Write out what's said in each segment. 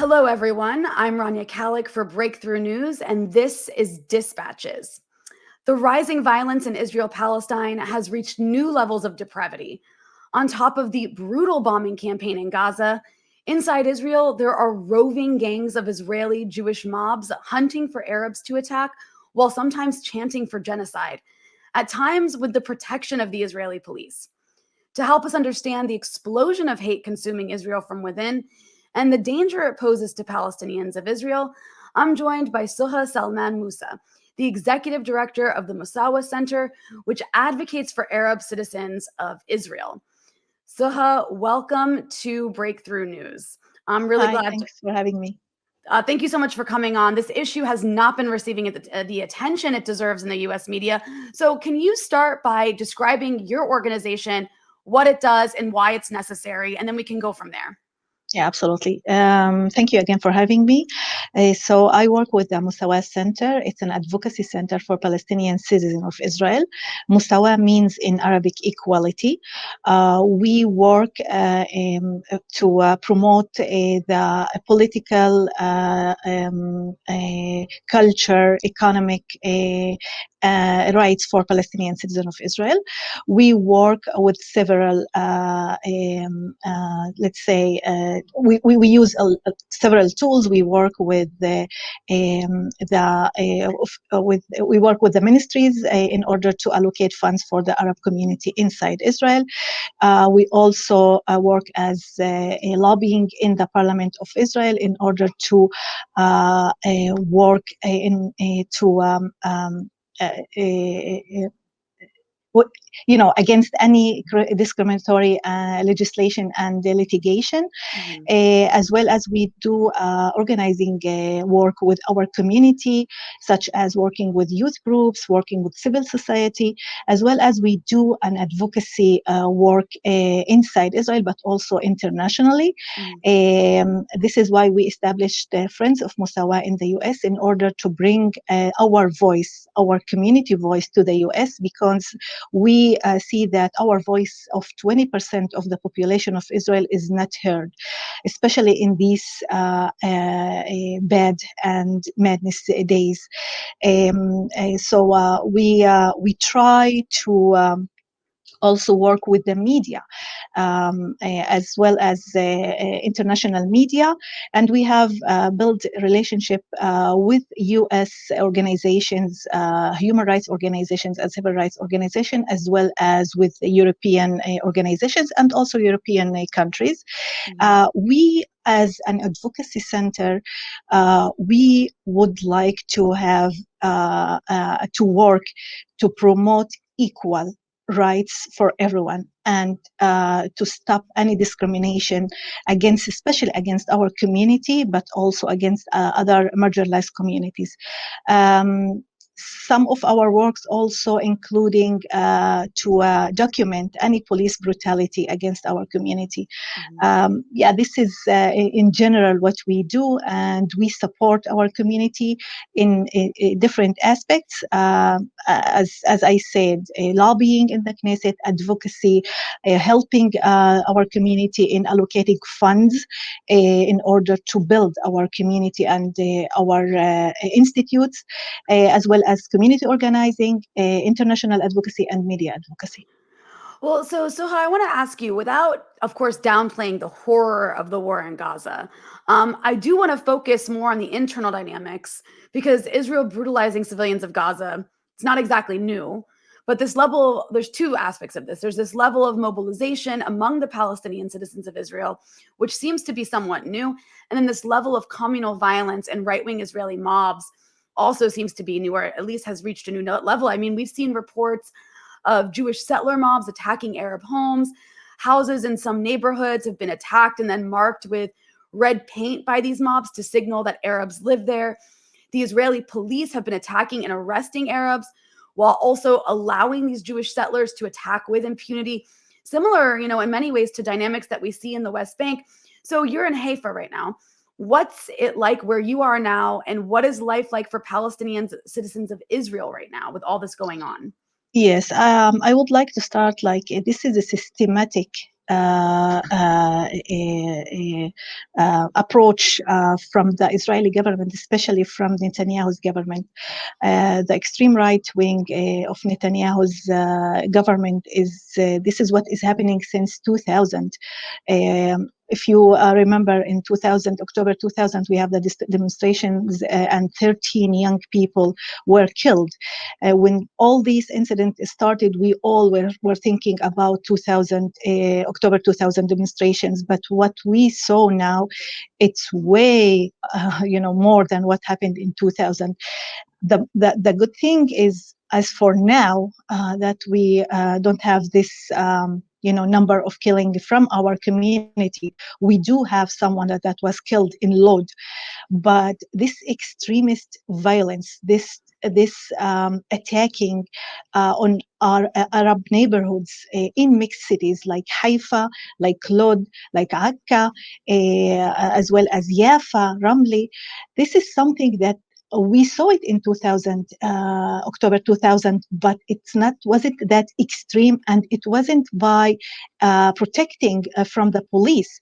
Hello, everyone. I'm Rania Khalek for Breakthrough News, and this is Dispatches. The rising violence in Israel-Palestine has reached new levels of depravity. On top of the brutal bombing campaign in Gaza, inside Israel, there are roving gangs of Israeli Jewish mobs hunting for Arabs to attack, while sometimes chanting for genocide, at times with the protection of the Israeli police. To help us understand the explosion of hate consuming Israel from within and the danger it poses to Palestinians of Israel, I'm joined by Suha Salman-Mousa, the executive director of the Mossawa Center, which advocates for Arab citizens of Israel. Suha, welcome to Breakthrough News. I'm really Hi, glad. thanks for having me. Thank you so much for coming on. This issue has not been receiving the attention it deserves in the US media. So, can you start by describing your organization, what it does, and why it's necessary? And then we can go from there. Yeah, absolutely. Thank you again for having me. So I work with the Mossawa Center. It's an advocacy center for Palestinian citizens of Israel. Mossawa means in Arabic equality. We work to promote the political, culture, economic rights for Palestinian citizens of Israel. We work with several, let's say, we use several tools. We work with we work with the ministries in order to allocate funds for the Arab community inside Israel. We also work as a lobbying in the Parliament of Israel in order to work against any discriminatory legislation and litigation, as well as we do organizing work with our community, such as working with youth groups, working with civil society, as well as we do an advocacy work inside Israel, but also internationally. This is why we established Friends of Mossawa in the US in order to bring our voice, our community voice to the US, because we see that our voice of 20% of the population of Israel is not heard, especially in these bad and madness days. So we try to also work with the media, as well as international media. And we have built a relationship with U.S. organizations, human rights organizations and civil rights organizations, as well as with European organizations and also European countries. We, as an advocacy center, we would like to have to work to promote equal rights for everyone, and to stop any discrimination against, especially against our community, but also against other marginalized communities. Some of our works also including to document any police brutality against our community. This is in general what we do, and we support our community in different aspects. As I said, lobbying in the Knesset, advocacy, helping our community in allocating funds in order to build our community and our institutes, as well as community organizing, international advocacy, and media advocacy. Well, so I want to ask you, without, of course, downplaying the horror of the war in Gaza, I do want to focus more on the internal dynamics, because Israel brutalizing civilians of Gaza, it's not exactly new. But this level, there's two aspects of this. There's this level of mobilization among the Palestinian citizens of Israel, which seems to be somewhat new. And then this level of communal violence and right-wing Israeli mobs also seems to be new, or at least has reached a new level. I mean, we've seen reports of Jewish settler mobs attacking Arab homes. Houses in some neighborhoods have been attacked and then marked with red paint by these mobs to signal that Arabs live there. The Israeli police have been attacking and arresting Arabs, while also allowing these Jewish settlers to attack with impunity. Similar, in many ways to dynamics that we see in the West Bank. So you're in Haifa right now. What's it like where you are now, and what is life like for Palestinian citizens of Israel right now with all this going on? Yes, I would like to start this is a systematic approach from the Israeli government, especially from Netanyahu's government. The extreme right wing of Netanyahu's government this is what is happening since 2000. If you remember, in 2000, October 2000, we have the demonstrations and 13 young people were killed. When all these incidents started, we all were thinking about 2000, October 2000 demonstrations. But what we saw now, it's way, more than what happened in 2000. The good thing is, as for now, that we don't have this number of killing from our community. We do have someone that was killed in Lod, but this extremist violence, this attacking on our Arab neighborhoods in mixed cities like Haifa, like Lod, like Akka, as well as Yafa, Ramli. This is something that we saw it in 2000, October 2000, but it's not, wasn't that extreme, and it wasn't by protecting from the police.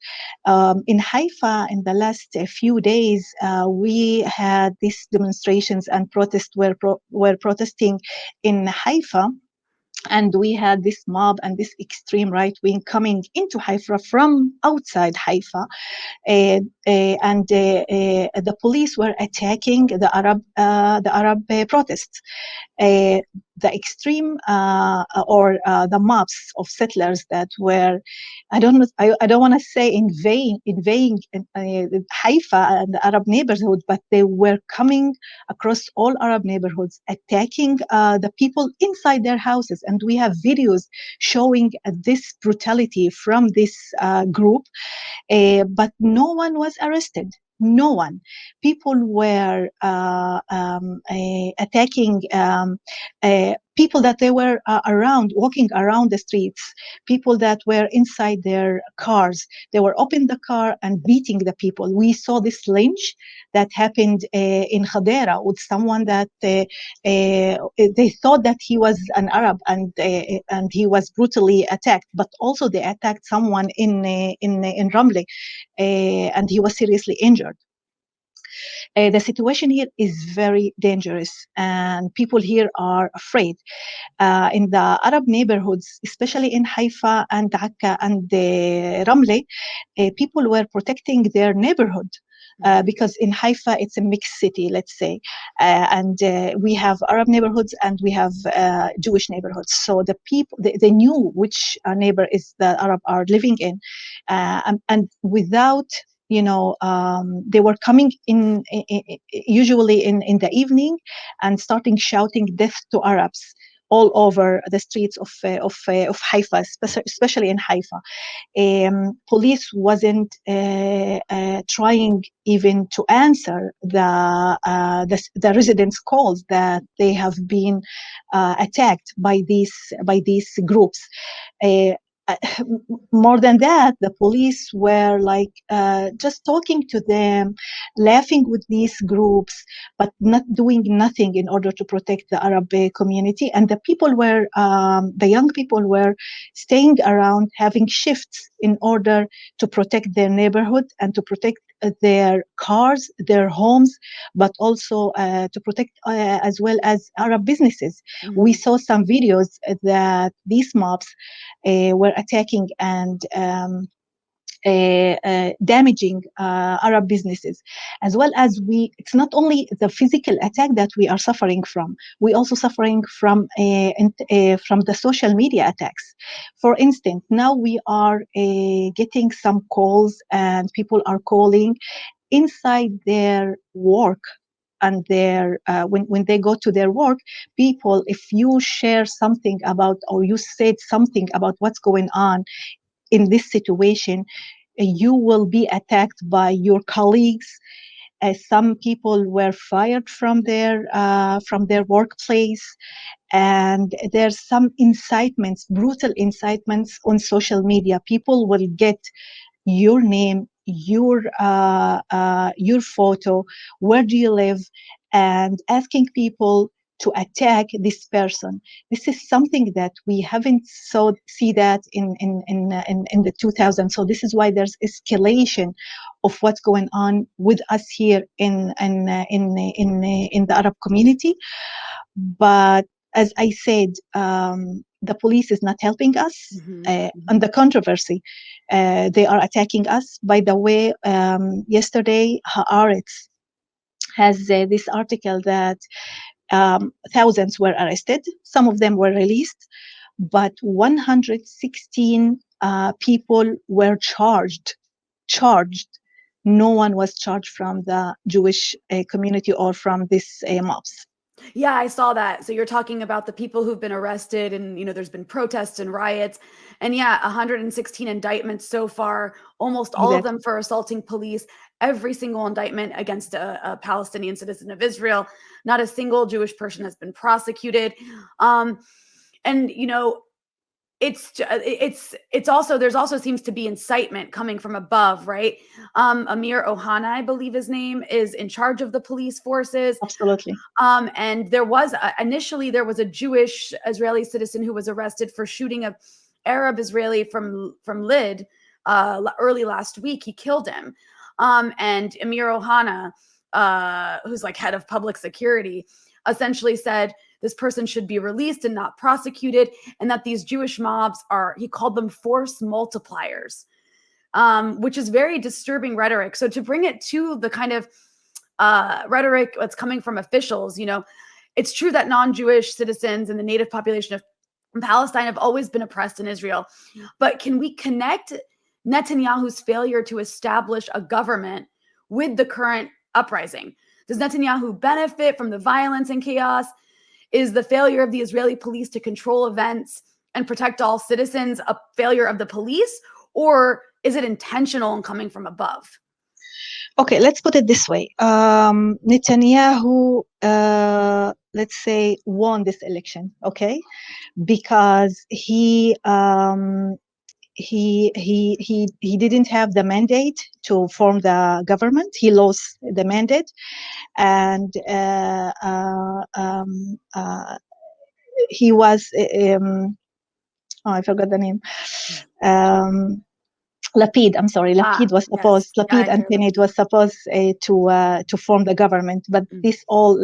In Haifa, in the last few days, we had these demonstrations and protests were protesting in Haifa. And we had this mob and this extreme right wing coming into Haifa from outside Haifa, and the police were attacking the Arab protests. Uh, the extreme or the mobs of settlers that were, I don't want to say invading Haifa and the Arab neighborhood, but they were coming across all Arab neighborhoods, attacking the people inside their houses. And we have videos showing this brutality from this group, but no one was arrested. No one. People were attacking people that they were around, walking around the streets, people that were inside their cars. They were opening the car and beating the people. We saw this lynch that happened in Hadera with someone that they thought that he was an Arab, and he was brutally attacked. But also they attacked someone in Ramle, and he was seriously injured. The situation here is very dangerous, and people here are afraid. In the Arab neighborhoods, especially in Haifa and Akka and Ramle, people were protecting their neighborhood. Because in Haifa, it's a mixed city, let's say, and we have Arab neighborhoods and we have Jewish neighborhoods. So the people, they knew which neighbor is the Arab are living in, and without, they were coming in usually in the evening and starting shouting death to Arabs all over the streets of Haifa, especially in Haifa. Police wasn't trying even to answer the residents' calls that they have been attacked by these groups. Uh, More than that, the police were like just talking to them, laughing with these groups, but not doing nothing in order to protect the Arab community. And the young people were staying around, having shifts in order to protect their neighborhood and to protect their cars, their homes, but also to protect as well as Arab businesses. We saw some videos that these mobs were attacking and damaging Arab businesses, as well as it's not only the physical attack that we are suffering from, we also suffering from the social media attacks. For instance, now we are getting some calls, and people are calling inside their work, and when they go to their work, people, if you share something about, or you said something about what's going on in this situation, you will be attacked by your colleagues. Some people were fired from their workplace, and there's some incitements, brutal incitements on social media. People will get your name, your photo, where do you live, and asking people to attack this person. This is something that we haven't see that in the 2000s. So this is why there's escalation of what's going on with us here in the Arab community. But as I said, the police is not helping us. On the controversy, they are attacking us. By the way, yesterday, Haaretz has this article that thousands were arrested. Some of them were released, but 116 people were charged. No one was charged from the Jewish community or from this mobs. Yeah, I saw that. So you're talking about the people who've been arrested, and there's been protests and riots, and yeah, 116 indictments so far, almost all of them for assaulting police. Every single indictment against a Palestinian citizen of Israel. Not a single Jewish person has been prosecuted. And it's also, there's also seems to be incitement coming from above, right? Amir Ohana, I believe his name, is in charge of the police forces. Absolutely. And there was initially there was a Jewish Israeli citizen who was arrested for shooting a Arab Israeli from Lid early last week. He killed him. And Amir Ohana, who's like head of public security, essentially said this person should be released and not prosecuted, and that these Jewish mobs are, he called them force multipliers, which is very disturbing rhetoric. So to bring it to the kind of rhetoric that's coming from officials, it's true that non-Jewish citizens and the native population of Palestine have always been oppressed in Israel. But can we connect Netanyahu's failure to establish a government with the current uprising? Does Netanyahu benefit from the violence and chaos? Is the failure of the Israeli police to control events and protect all citizens a failure of the police, or is it intentional and coming from above? Okay, let's put it this way. Netanyahu, let's say, won this election, okay, because he didn't have the mandate to form the government. He lost the mandate, and he was I forgot the name. Lapid, I'm sorry, Lapid was supposed, yes. Lapid and Pinid was supposed to form the government, but these all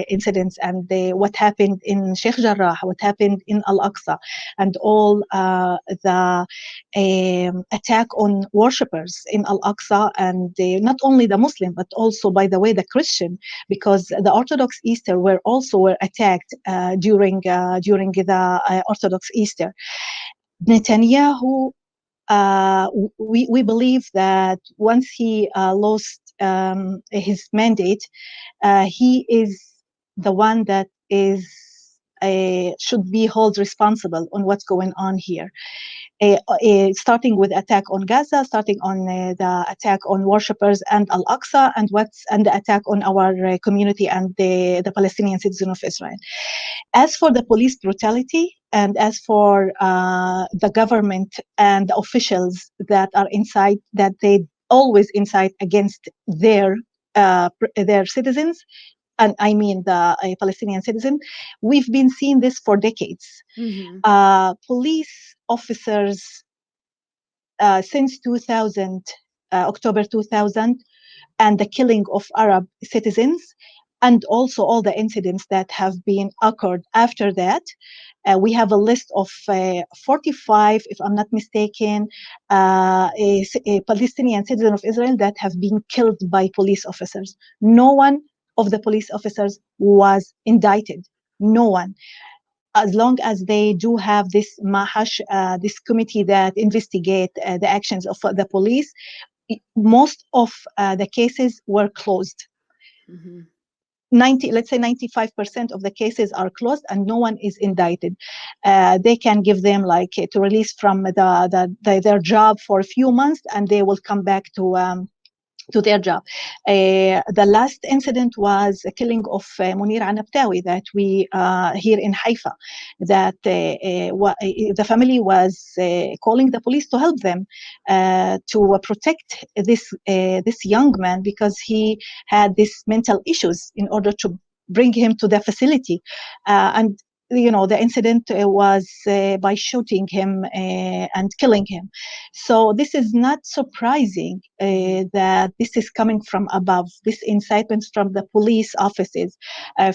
incidents and what happened in Sheikh Jarrah, what happened in al-aqsa, and all the attack on worshippers in al-aqsa, and not only the Muslim, but also, by the way, the Christian, because the Orthodox Easter were attacked during the Orthodox Easter. Netanyahu, we believe that once he lost his mandate, he is the one that should be held responsible on what's going on here. Starting with attack on Gaza, starting on the attack on worshippers and al-aqsa, and the attack on our community and the Palestinian citizen of Israel. As for the police brutality, and as for the government and the officials that are inside, that they always incite against their citizens, and I mean the Palestinian citizen, we've been seeing this for decades. Police officers since 2000, October 2000, and the killing of Arab citizens, and also all the incidents that have been occurred after that. We have a list of 45, if I'm not mistaken, a Palestinian citizen of Israel that have been killed by police officers. No one of the police officers was indicted. No one. As long as they do have this Mahash, this committee that investigate the actions of the police, most of the cases were closed. 95% of the cases are closed and no one is indicted. They can give them to release from their job for a few months, and they will come back to their job. The last incident was a killing of Munir Anabtawi that we here in Haifa, that the family was calling the police to help them to protect this young man, because he had these mental issues, in order to bring him to the facility. And the incident was by shooting him and killing him. So this is not surprising that this is coming from above. This incitement from the police offices,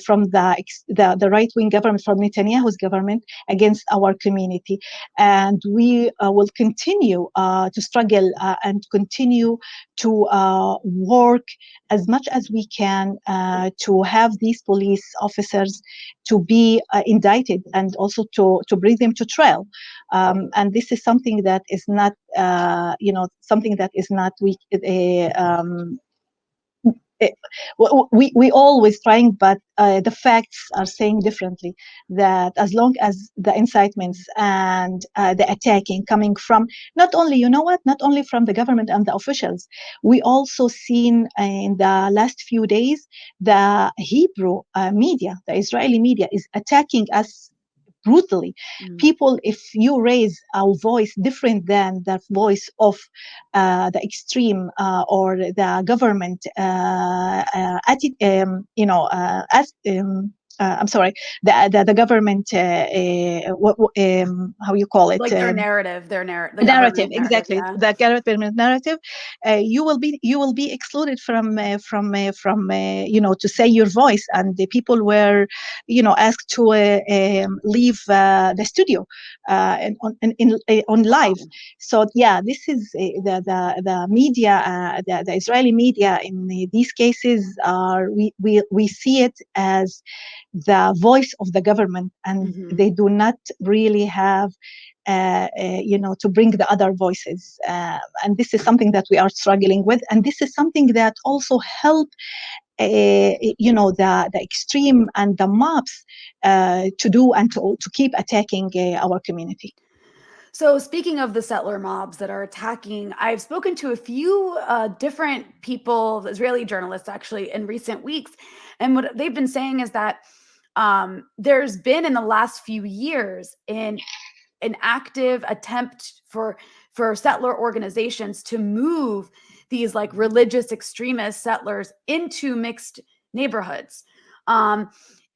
from the right-wing government, from Netanyahu's government against our community. And we will continue to struggle and continue to work as much as we can to have these police officers to be indicted and also to bring them to trial. And this is something that is not, something that is not weak. We always trying, but the facts are saying differently. That as long as the incitements and the attacking coming from not only, not only from the government and the officials, we also seen in the last few days the Hebrew media, the Israeli media, is attacking us brutally. People, if you raise a voice different than the voice of the extreme or the government, I'm sorry, the government, how you call it? Like their narrative, the Narrative, government narrative, exactly, yeah. the government narrative. You will be excluded from to say your voice, and the people were asked to leave the studio on live. So yeah, this is the media, the Israeli media in these cases are, we see it as the voice of the government, and they do not really have to bring the other voices. And this is something that we are struggling with. And this is something that also help, the extreme and the mobs to do and to keep attacking our community. So, speaking of the settler mobs that are attacking, I've spoken to a few different people, Israeli journalists actually, in recent weeks. And what they've been saying is that there's been in the last few years an active attempt for settler organizations to move these like religious extremist settlers into mixed neighborhoods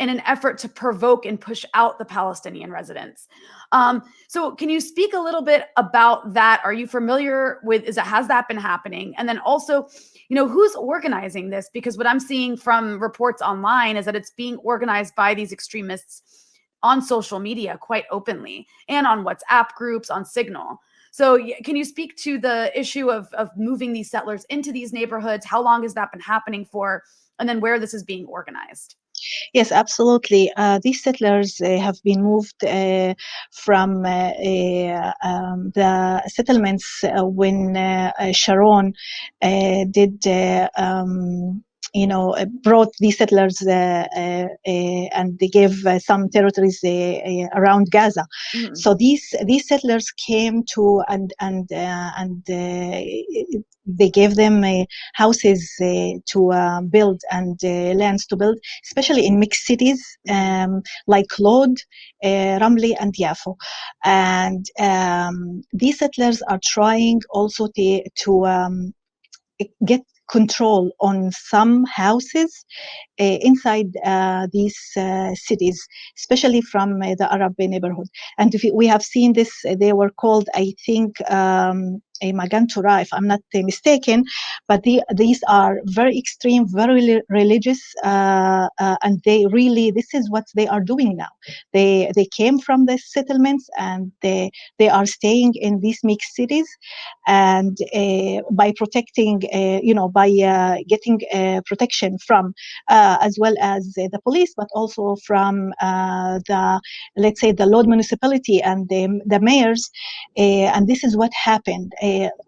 in an effort to provoke and push out the Palestinian residents. So can you speak a little bit about that? Are you familiar with, has that been happening? And then also, who's organizing this? Because what I'm seeing from reports online is that it's being organized by these extremists on social media quite openly, and on WhatsApp groups, on Signal. So can you speak to the issue of moving these settlers into these neighborhoods? How long has that been happening for? And then where this is being organized? Yes, absolutely. These settlers have been moved from the settlements when Sharon did. Brought these settlers and they gave some territories around Gaza. So these settlers came to and they gave them houses to build and lands to build, especially in mixed cities like Lod, Ramli, and Yafo. And these settlers are trying also to get control on some houses inside these cities, especially from the Arab neighborhood. And we have seen this, they were called, I think, a Magantura, if I'm not mistaken, but these are very extreme, very religious, and they really, this is what they are doing now. They came from the settlements and they are staying in these mixed cities, and by protecting, by getting protection from as well as the police, but also from let's say the Lod municipality and the mayors. And this is what happened.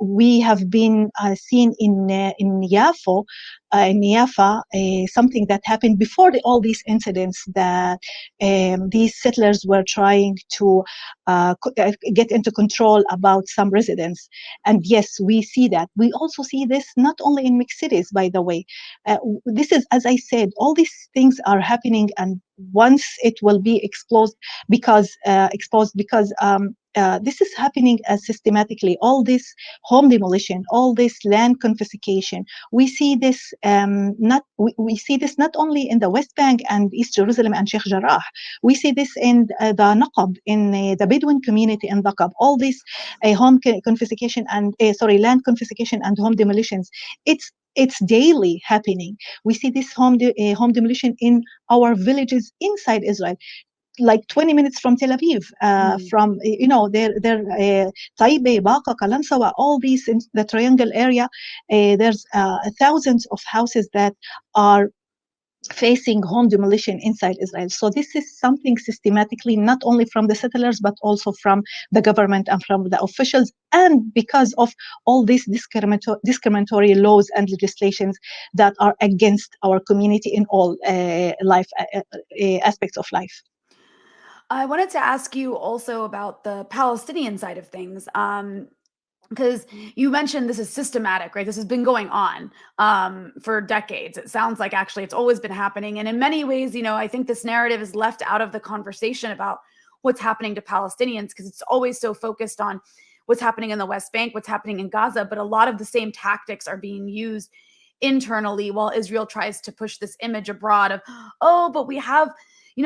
We have been seen in Yafo, in Yafa, something that happened before all these incidents, that these settlers were trying to get into control about some residents. And yes, we see that. We also see this not only in mixed cities, by the way. This is, as I said, all these things are happening, and once it will be exposed, because this is happening systematically. All this home demolition, all this land confiscation. We see this we see this not only in the West Bank and East Jerusalem and Sheikh Jarrah. We see this in the Naqab, in the Bedouin community in Naqab. All this confiscation and land confiscation and home demolitions. It's daily happening. We see this home demolition in our villages inside Israel, like 20 minutes from Tel Aviv, from Taibe, Baqa, Kalansawa, all these in the triangle area. There's thousands of houses that are facing home demolition inside Israel. So this is something systematically, not only from the settlers, but also from the government and from the officials. And because of all these discriminatory laws and legislations that are against our community in all life aspects of life. I wanted to ask you also about the Palestinian side of things. Because you mentioned this is systematic, right? This has been going on for decades. It sounds like actually it's always been happening. And in many ways, I think this narrative is left out of the conversation about what's happening to Palestinians because it's always so focused on what's happening in the West Bank, what's happening in Gaza. But a lot of the same tactics are being used internally while Israel tries to push this image abroad of, oh, but we have,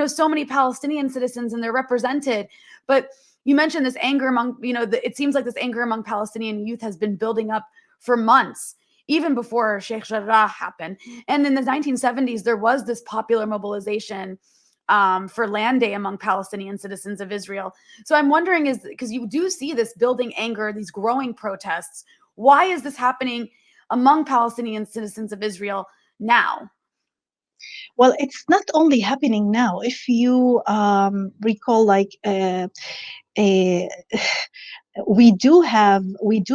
so many Palestinian citizens and they're represented. But you mentioned this anger among, it seems like this anger among Palestinian youth has been building up for months, even before Sheikh Jarrah happened. And in the 1970s, there was this popular mobilization for Land Day among Palestinian citizens of Israel. So I'm wondering, is because you do see this building anger, these growing protests, why is this happening among Palestinian citizens of Israel now? Well, it's not only happening now. If you recall, like we do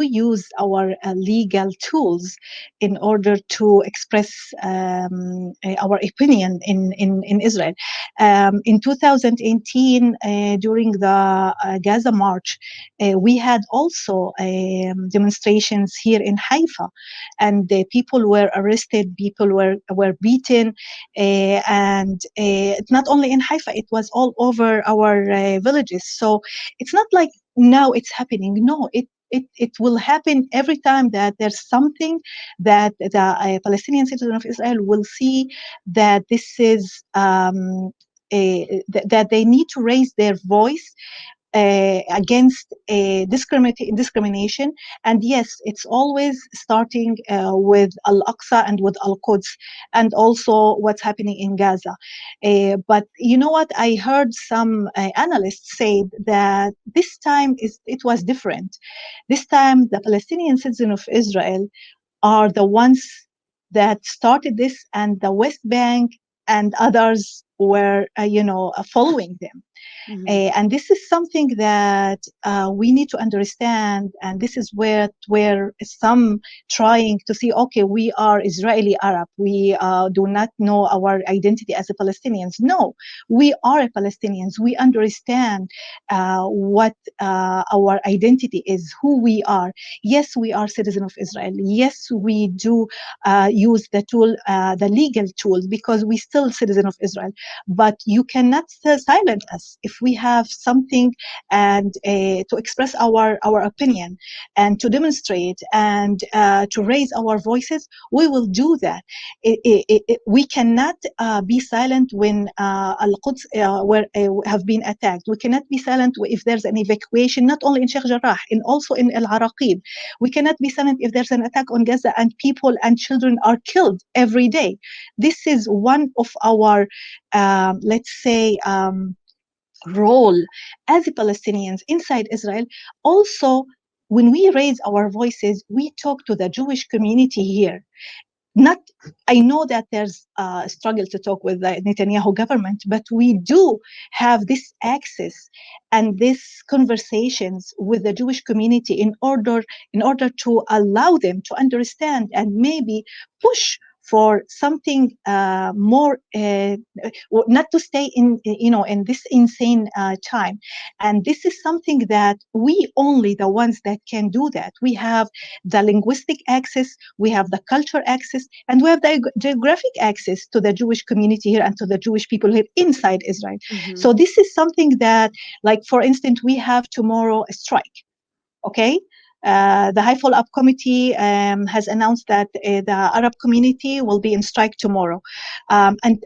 use our legal tools in order to express our opinion in Israel. In 2018, during the Gaza March, we had also demonstrations here in Haifa, and people were arrested, people were beaten, and not only in Haifa, it was all over our villages. So it's not like now it's happening. No, it will happen every time that there's something that the Palestinian citizen of Israel will see that this is that they need to raise their voice against discrimination. And yes, it's always starting with al-aqsa and with al-quds, and also what's happening in Gaza. But you know what, I heard some analysts say that this time it was different. This time the Palestinian citizens of Israel are the ones that started this, and the West Bank and others were following them. Mm-hmm. And this is something that we need to understand. And this is where some trying to see, okay, we are Israeli Arab. We do not know our identity as a Palestinians. No, we are a Palestinians. We understand what our identity is, who we are. Yes, we are citizens of Israel. Yes, we do use the tool, the legal tools, because we still citizen of Israel. But you cannot silence us if we have something and to express our opinion and to demonstrate and to raise our voices. We will do that. We cannot be silent when al-Quds have been attacked. We cannot be silent if there's an evacuation, not only in Sheikh Jarrah, and also in al-Araqib. We cannot be silent if there's an attack on Gaza and people and children are killed every day. This is one of our let's say role as Palestinians inside Israel. Also, when we raise our voices, we talk to the Jewish community here. Not, I know that there's a struggle to talk with the Netanyahu government, but we do have this access and these conversations with the Jewish community in order to allow them to understand and maybe push for something more, not to stay in, in this insane time. And this is something that we only the ones that can do that. We have the linguistic access, we have the culture access, and we have the geographic access to the Jewish community here and to the Jewish people here inside Israel. Mm-hmm. So this is something that, like, for instance, we have tomorrow a strike. Okay. The High Follow-up Committee has announced that the Arab community will be in strike tomorrow, and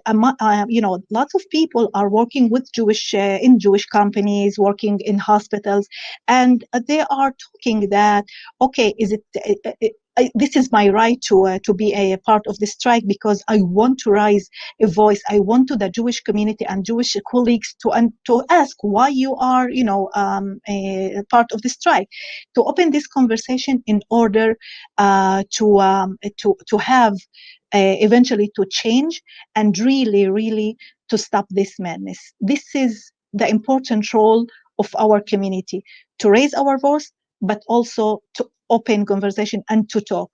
lots of people are working with Jewish in Jewish companies, working in hospitals, and they are talking that, okay, is it? This is my right to be a part of this strike, because I want to raise a voice. I want to the Jewish community and Jewish colleagues to ask why you are, a part of the strike, to open this conversation in order to have eventually to change and really to stop this madness. This is the important role of our community, to raise our voice, but also to open conversation and to talk.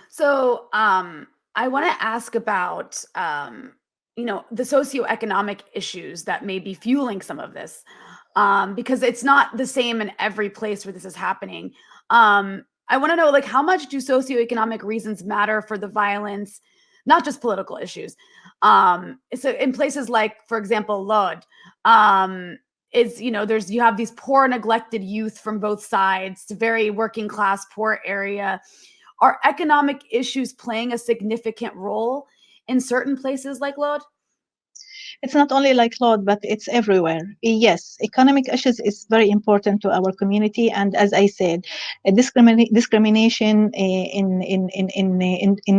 So I want to ask about the socioeconomic issues that may be fueling some of this, because it's not the same in every place where this is happening. I want to know, like, how much do socioeconomic reasons matter for the violence, not just political issues? So in places like, for example, Lod, you have these poor, neglected youth from both sides, to very working class, poor area. Are economic issues playing a significant role in certain places like Lod? It's not only like Lord, but it's everywhere. Yes, economic issues is very important to our community, and as I said, discrimination in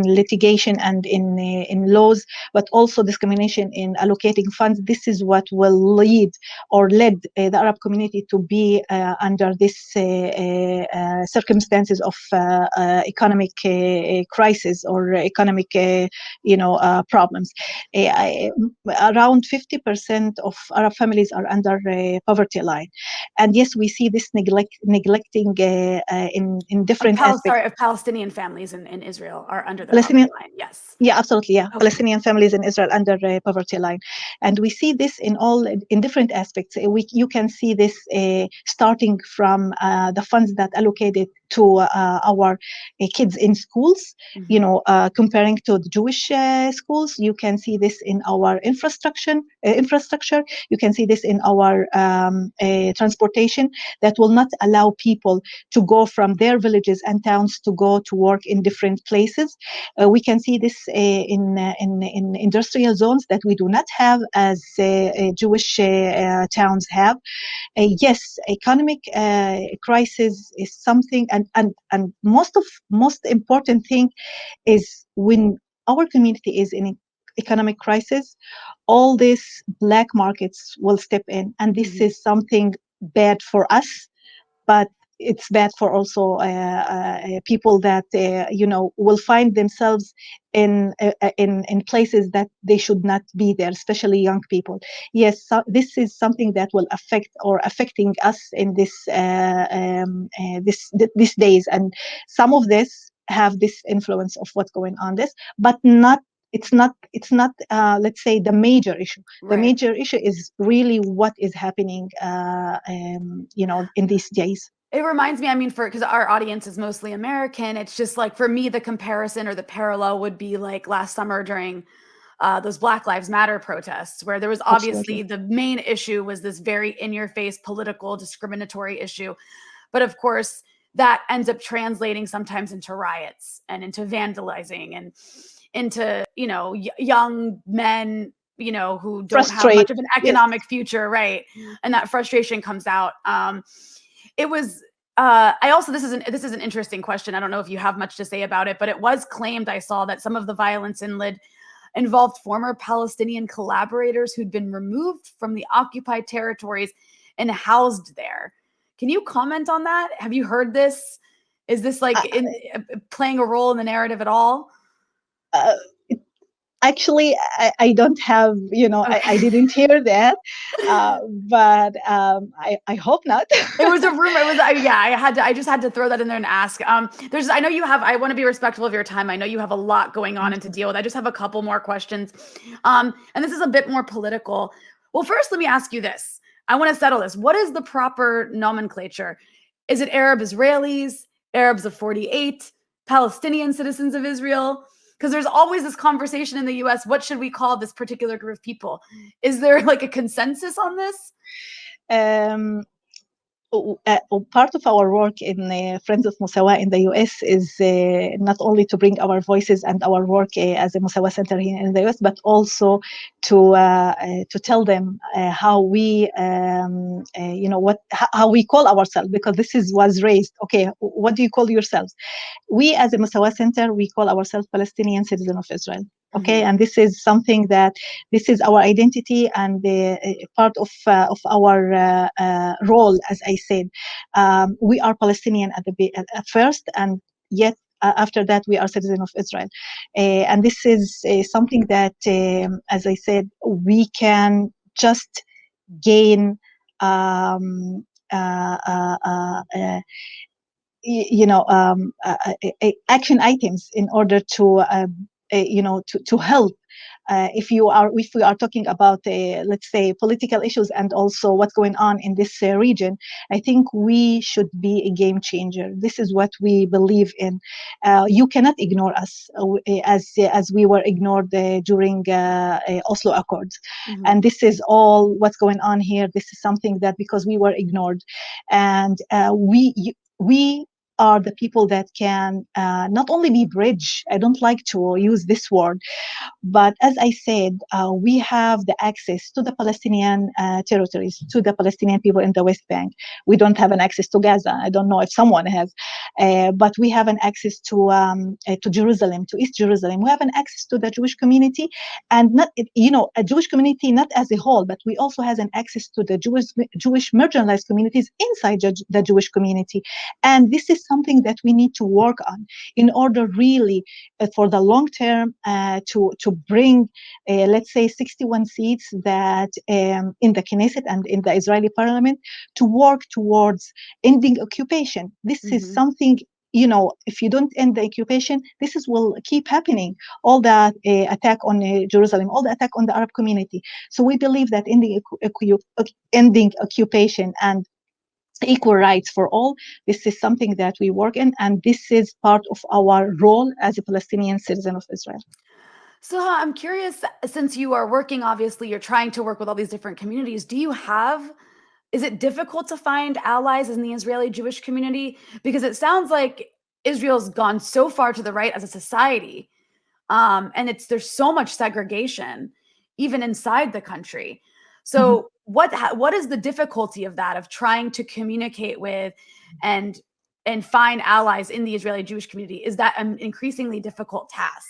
litigation and in laws, but also discrimination in allocating funds. This is what will lead or led the Arab community to be under this circumstances of economic crisis or economic problems. Around 50% of Arab families are under poverty line, and yes, we see this neglecting in different aspects. If Palestinian families in Israel are under the Palestinian, poverty line, yes. yeah, absolutely, yeah. Okay. Palestinian families in Israel under poverty line, and we see this in different aspects. You can see this starting from the funds that allocated to our kids in schools. Mm-hmm. Comparing to the Jewish schools, you can see this in our infrastructure. You can see this in our transportation that will not allow people to go from their villages and towns to go to work in different places. We can see this in industrial zones that we do not have as Jewish towns have. Yes, economic crisis is something, and most important thing is when our community is in economic crisis, all these black markets will step in, and this is something bad for us, but it's bad for also people that will find themselves in places that they should not be there, especially young people. Yes, so this is something that will affecting us in these days, and some of this have this influence of what's going on this, but not it's not let's say the major issue. Right. The major issue is really what is happening in these days. It reminds me, I mean, because our audience is mostly American, it's just like, for me, the comparison or the parallel would be like last summer during those Black Lives Matter protests, where there was obviously Absolutely. the main issue was this very in-your-face political discriminatory issue. But of course, that ends up translating sometimes into riots and into vandalizing and into, young men, who don't have much of an Yes. economic future, right? And that frustration comes out. It was this is an interesting question. I don't know if you have much to say about it, but it was claimed, I saw, that some of the violence in Lid involved former Palestinian collaborators who'd been removed from the occupied territories and housed there. Can you comment on that? Have you heard this? Is this like playing a role in the narrative at all? Actually, I don't have, I Okay. didn't hear that, but I hope not. It was a rumor. It was, yeah, I just had to throw that in there and ask. I know you have, I want to be respectful of your time. I know you have a lot going on Thank and to you. deal with. I just have a couple more questions. And this is a bit more political. Well, first, let me ask you this. I want to settle this. What is the proper nomenclature? Is it Arab Israelis, Arabs of 48, Palestinian citizens of Israel? Because there's always this conversation in the US. What should we call this particular group of people? Is there like a consensus on this? Um, Part of our work in Friends of Mossawa in the US is not only to bring our voices and our work as a Mossawa Center here in the US, but also to tell them how we, how we call ourselves, because this is was raised. Okay, what do you call yourselves? We, as a Mossawa Center, we call ourselves Palestinian citizen of Israel. Okay, Mhm. and this is something that this is our identity and part of our role. As I said, we are Palestinian at first, and yet after that we are citizen of Israel, and this is something that, as I said, we can just gain. Um, Action items in order to to help if we are talking about let's say political issues and also what's going on in this region. I think we should be a game changer. This is what we believe in. You cannot ignore us as we were ignored during Oslo Accords, Mhm. and this is all what's going on here. This is something that because we were ignored, and we are the people that can not only be bridge. I don't like to use this word, but as I said, we have the access to the Palestinian territories, to the Palestinian people in the West Bank. We don't have an access to Gaza. I don't know if someone has, but we have an access to Jerusalem, to East Jerusalem. We have an access to the Jewish community, and not a Jewish community not as a whole, but we also has an access to the Jewish marginalized communities inside the Jewish community, and this is something that we need to work on in order really for the long term to bring, let's say, 61 seats that in the Knesset and in the Israeli parliament to work towards ending occupation. This is Mhm. something, if you don't end the occupation, this is will keep happening. All that attack on Jerusalem, all the attack on the Arab community. So we believe that ending occupation and equal rights for all, this is something that we work in, and this is part of our role as a Palestinian citizen of Israel. So I'm curious, since you are working, obviously, you're trying to work with all these different communities. Is it difficult to find allies in the Israeli Jewish community? Because it sounds like Israel's gone so far to the right as a society. And there's so much segregation, even inside the country. Mhm. So what is the difficulty of that, of trying to communicate with and find allies in the Israeli Jewish community? Is that an increasingly difficult task?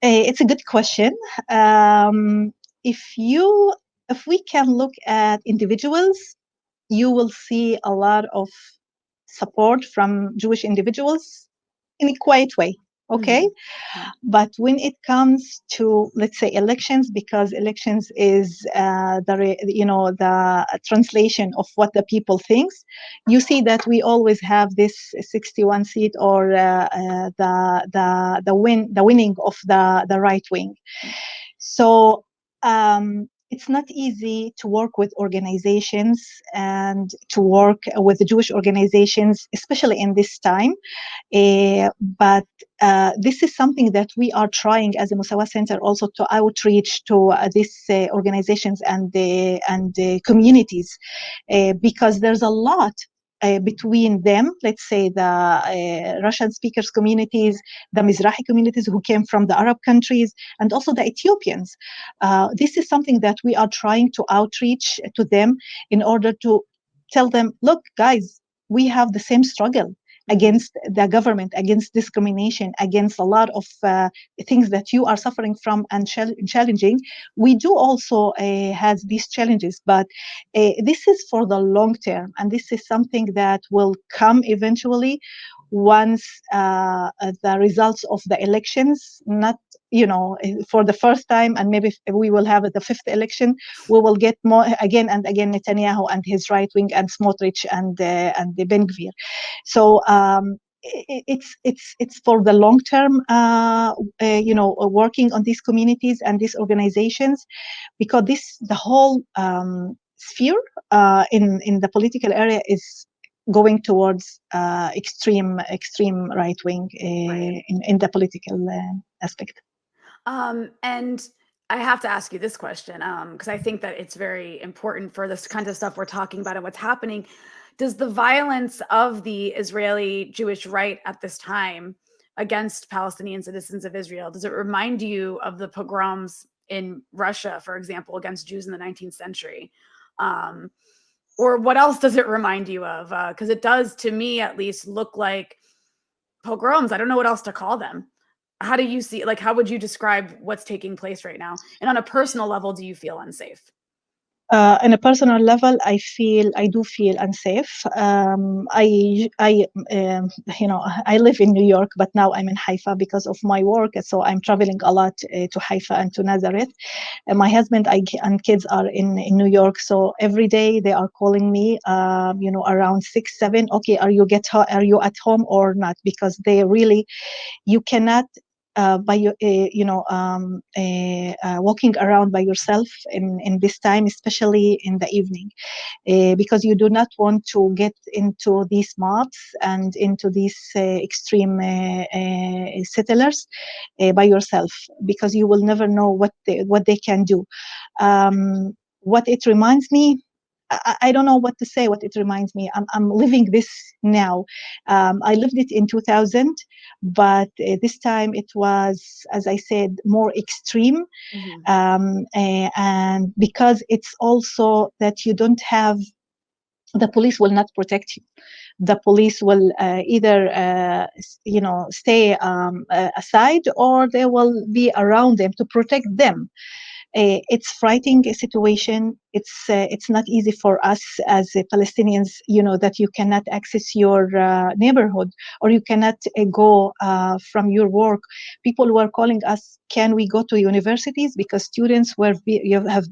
It's a good question. Um, if you, if we can look at individuals, you will see a lot of support from Jewish individuals in a quiet way. Okay, Mhm. Mhm. but when it comes to, let's say, elections, because elections is the translation of what the people thinks, you see that we always have this 61 seat or the winning of the right wing. So it's not easy to work with organizations and to work with the Jewish organizations, especially in this time. But this is something that we are trying as a Mossawa Center also to outreach to these organizations and communities, because there's a lot between them, let's say the Russian speakers communities, the Mizrahi communities who came from the Arab countries, and also the Ethiopians. This is something that we are trying to outreach to them in order to tell them, look, guys, we have the same struggle Mhm. against the government, against discrimination, against a lot of things that you are suffering from and challenging. We do also has these challenges, but this is for the long term, and this is something that will come eventually once the results of the elections, not for the first time, and maybe we will have the fifth election, we will get more again and again Netanyahu and his right wing and Smotrich and the Ben Gvir. So it's for the long term, working on these communities and these organizations, because the whole sphere in the political area is going towards extreme right wing in the political aspect. And I have to ask you this question, because I think that it's very important for this kind of stuff we're talking about and what's happening. Does the violence of the Israeli Jewish right at this time against Palestinian citizens of Israel, does it remind you of the pogroms in Russia, for example, against Jews in the 19th century? Or what else does it remind you of? Because it does, to me at least, look like pogroms. I don't know what else to call them. How do you see, like, how would you describe what's taking place right now? And on a personal level, do you feel unsafe? On a personal level, I do feel unsafe. I live in New York, but now I'm in Haifa because of my work. So I'm traveling a lot to Haifa and to Nazareth. My husband and kids are in New York, so every day they are calling me. Around 6, 7. Okay, are you at home or not? Because they really, you cannot. Walking around by yourself in this time, especially in the evening, because you do not want to get into these mobs and into these extreme settlers by yourself, because you will never know what they can do. What it reminds me, I don't know what to say. What it reminds me, I'm living this now. I lived it in 2000, but this time it was, as I said, more extreme. And because it's also that you don't have, the police will not protect you. The police will either stay aside, or they will be around them to protect them. It's frightening situation. It's not easy for us as Palestinians, that you cannot access your neighborhood, or you cannot go from your work. People were calling us, can we go to universities? Because students have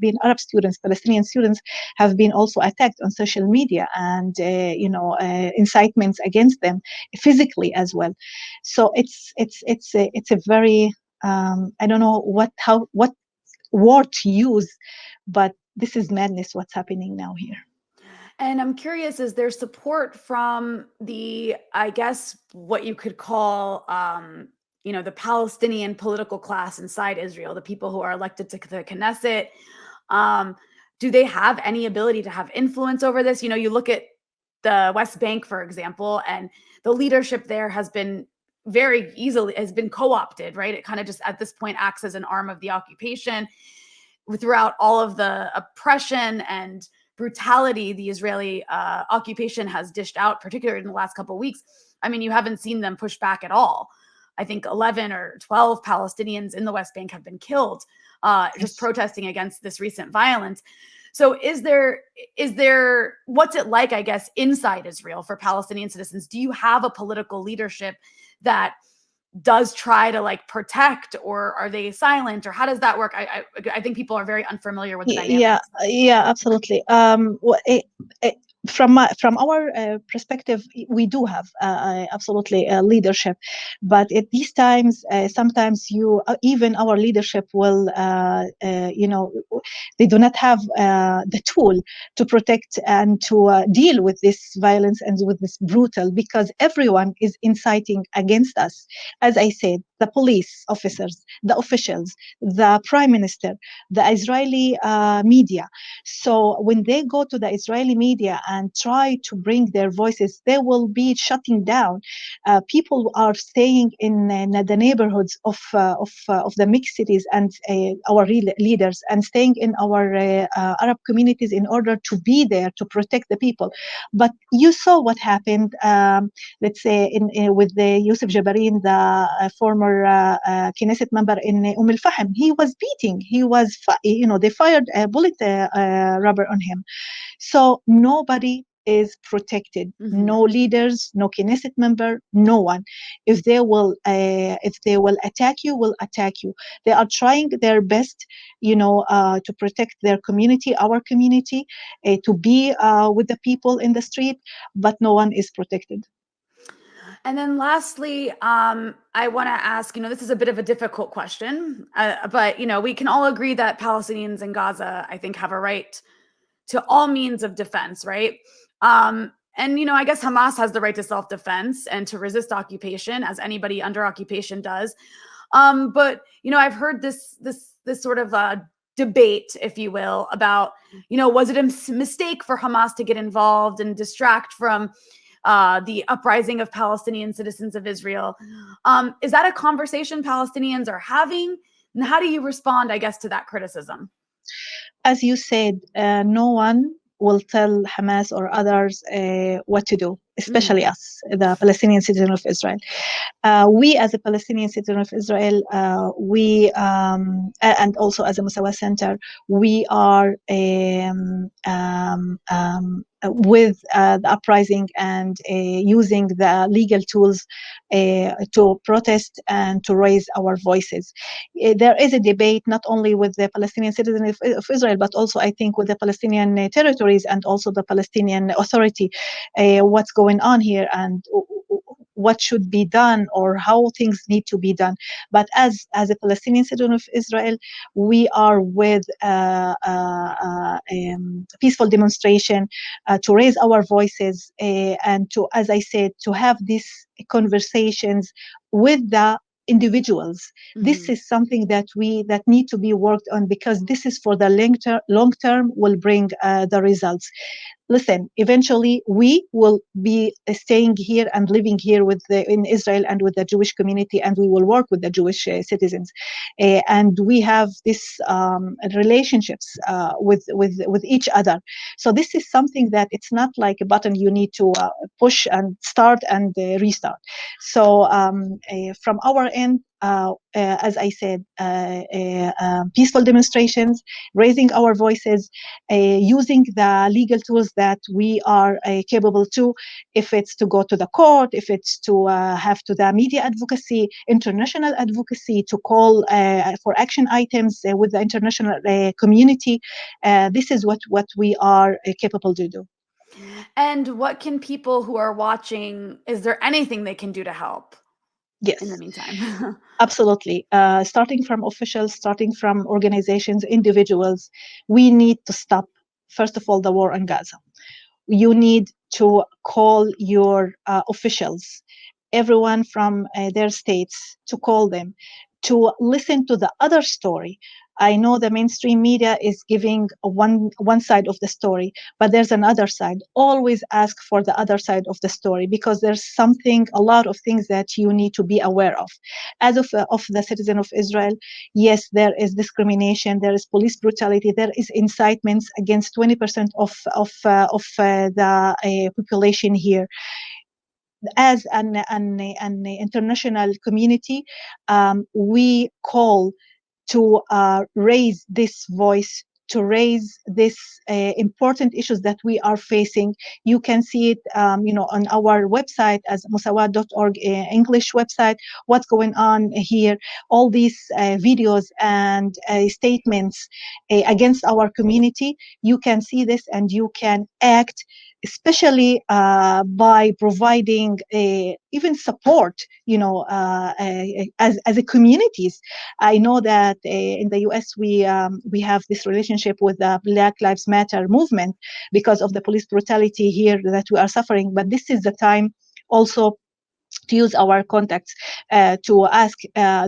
been, Arab students, Palestinian students have been also attacked on social media, and incitements against them physically as well. So it's a very I don't know what word to use, but this is madness what's happening now here. And I'm curious, is there support from the, I guess, what you could call, the Palestinian political class inside Israel, the people who are elected to the Knesset? Do they have any ability to have influence over this? You look at the West Bank, for example, and the leadership there has been co-opted, right? It kind of just at this point acts as an arm of the occupation throughout all of the oppression and brutality the Israeli occupation has dished out, particularly in the last couple of weeks. I mean, you haven't seen them push back at all. I think 11 or 12 Palestinians in the West Bank have been killed just protesting against this recent violence. So is there, what's it like, I guess, inside Israel for Palestinian citizens? Do you have a political leadership that does try to protect, or are they silent, or how does that work? I think people are very unfamiliar with the dynamics. Yeah, absolutely. From our perspective, we do have absolutely leadership, but at these times, sometimes even our leadership will, they do not have the tool to protect and to deal with this violence and with this brutal, because everyone is inciting against us. As I said, the police officers, the officials, the prime minister, the Israeli media. So when they go to the Israeli media and try to bring their voices, they will be shutting down. People are staying in the neighborhoods of the mixed cities, and our leaders, and staying in our Arab communities in order to be there to protect the people. But you saw what happened, let's say, with the Yusuf Jabarin, the former Knesset member in Al-Fahm. He was beating. They fired a bullet rubber on him. So nobody is protected. Mhm. No leaders, no Knesset member, no one. If they will attack you, will attack you. They are trying their best, to protect their community, our community, to be with the people in the street, but no one is protected. And then lastly, I want to ask, this is a bit of a difficult question, but, we can all agree that Palestinians in Gaza, I think, have a right to all means of defense, right? And, I guess Hamas has the right to self-defense and to resist occupation, as anybody under occupation does. But, I've heard this sort of debate, if you will, about, was it a mistake for Hamas to get involved and distract from the uprising of Palestinian citizens of Israel? Is that a conversation Palestinians are having? And how do you respond, I guess, to that criticism? As you said, no one will tell Hamas or others what to do, especially us, the Palestinian citizen of Israel. We, as a Palestinian citizen of Israel, and also as a Mossawa Center, we are with the uprising and using the legal tools to protest and to raise our voices. There is a debate not only with the Palestinian citizens of Israel, but also I think with the Palestinian territories and also the Palestinian Authority, what's going on here and what should be done or how things need to be done. But as a Palestinian citizen of Israel, we are with peaceful demonstration to raise our voices and to, as I said, to have these conversations with the individuals. This is something that need to be worked on, because this is for the long term will bring the results. Listen, eventually we will be staying here and living here in Israel and with the Jewish community, and we will work with the Jewish citizens, and we have this relationships with each other. So this is something that it's not like a button you need to push and start and restart. So from our end, as I said, peaceful demonstrations, raising our voices, using the legal tools that we are capable to, if it's to go to the court, if it's to have to the media advocacy, international advocacy, to call for action items with the international community. This is what we are capable to do. And what can people who are watching, is there anything they can do to help? Yes. In the meantime. Absolutely. Starting from officials, starting from organizations, individuals, we need to stop, first of all, the war in Gaza. You need to call your officials, everyone from their states, to call them, to listen to the other story. I know the mainstream media is giving one side of the story, but there's another side. Always ask for the other side of the story, because there's a lot of things that you need to be aware of. As of the citizen of Israel, yes, there is discrimination, there is police brutality, there is incitements against 20% of the population here. As an international community, we call to raise this voice, to raise this important issues that we are facing. You can see it, on our website as Mossawa.org English website, what's going on here, all these videos and statements against our community. You can see this and you can act, especially by providing even support, as a communities. I know that in the US we have this relationship with the Black Lives Matter movement because of the police brutality here that we are suffering. But this is the time also to use our contacts to ask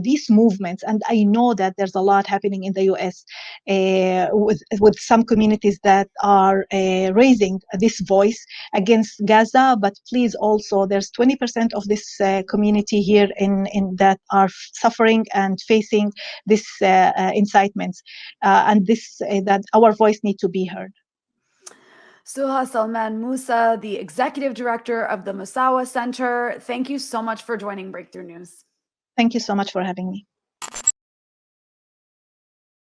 these movements. And I know that there's a lot happening in the US with some communities that are raising this voice against Gaza. But please, also, there's 20% of this community here in that are suffering and facing this incitements, and this that our voice needs to be heard. Suha Salman-Mousa, the executive director of the Mossawa Center, thank you so much for joining Breakthrough News. Thank you so much for having me.